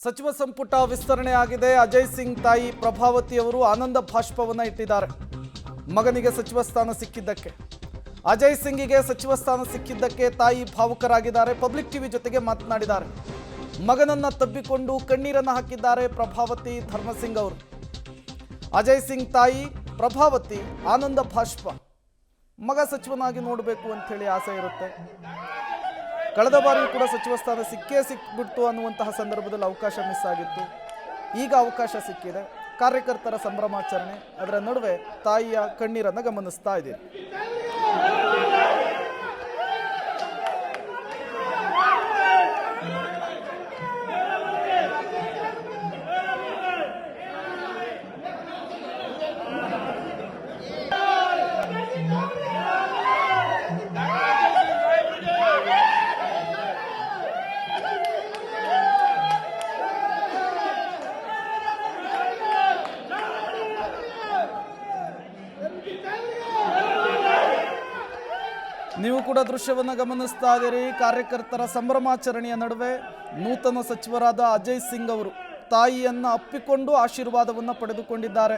ಸಚಿವ ಸಂಪುಟ ವಿಸ್ತರಣೆ ಆಗಿದೆ. ಅಜಯ್ ಸಿಂಗ್ ತಾಯಿ ಪ್ರಭಾವತಿ ಅವರು ಆನಂದ ಭಾಷ್ಪವನ್ನು ಇಟ್ಟಿದ್ದಾರೆ. ಮಗನಿಗೆ ಸಚಿವ ಸ್ಥಾನ ಸಿಕ್ಕಿದ್ದಕ್ಕೆ, ಅಜಯ್ ಸಿಂಗಿಗೆ ಸಚಿವ ಸ್ಥಾನ ಸಿಕ್ಕಿದ್ದಕ್ಕೆ ತಾಯಿ ಭಾವುಕರಾಗಿದ್ದಾರೆ. ಪಬ್ಲಿಕ್ ಟಿವಿ ಜೊತೆಗೆ ಮಾತನಾಡಿದ್ದಾರೆ. ಮಗನನ್ನ ತಬ್ಬಿಕೊಂಡು ಕಣ್ಣೀರನ್ನು ಹಾಕಿದ್ದಾರೆ ಪ್ರಭಾವತಿ ಧರ್ಮಸಿಂಗ್ ಅವರು. ಅಜಯ್ ಸಿಂಗ್ ತಾಯಿ ಪ್ರಭಾವತಿ ಆನಂದ ಭಾಷ್ಪ. ಮಗ ಸಚಿವನಾಗಿ ನೋಡಬೇಕು ಅಂತ ಹೇಳಿ ಆಸೆ ಇರುತ್ತೆ. ಕಳೆದ ಬಾರಿ ಕೂಡ ಸಚಿವ ಸ್ಥಾನ ಸಿಕ್ಬಿಡ್ತು ಅನ್ನುವಂತಹ ಸಂದರ್ಭದಲ್ಲಿ ಅವಕಾಶ ಮಿಸ್ ಆಗಿತ್ತು. ಈಗ ಅವಕಾಶ ಸಿಕ್ಕಿದೆ. ಕಾರ್ಯಕರ್ತರ ಸಂಭ್ರಮಾಚರಣೆ, ಅದರ ನಡುವೆ ತಾಯಿಯ ಕಣ್ಣೀರನ್ನು ಗಮನಿಸ್ತಾ ಇದ್ದೀರಿ. ನೀವು ಕೂಡ ದೃಶ್ಯವನ್ನು ಗಮನಿಸ್ತಾ ಇದ್ದೀರಿ. ಕಾರ್ಯಕರ್ತರ ಸಂಭ್ರಮಾಚರಣೆಯ ನಡುವೆ ನೂತನ ಸಚಿವರಾದ ಅಜಯ್ ಸಿಂಗ್ ಅವರು ತಾಯಿಯನ್ನು ಅಪ್ಪಿಕೊಂಡು ಆಶೀರ್ವಾದವನ್ನು ಪಡೆದುಕೊಂಡಿದ್ದಾರೆ.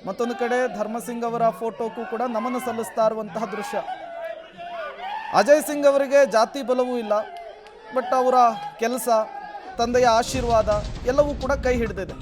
ಮತ್ತೊಂದು ಕಡೆ ಧರ್ಮಸಿಂಗ್ ಅವರ ಫೋಟೋಕ್ಕೂ ಕೂಡ ನಮನ ಸಲ್ಲಿಸ್ತಾ ಇರುವಂತಹ ದೃಶ್ಯ. ಅಜಯ್ ಸಿಂಗ್ ಅವರಿಗೆ ಜಾತಿ ಬಲವೂ ಇಲ್ಲ, ಬಟ್ ಅವರ ಕೆಲಸ, ತಂದೆಯ ಆಶೀರ್ವಾದ ಎಲ್ಲವೂ ಕೂಡ ಕೈ ಹಿಡಿದಿದೆ.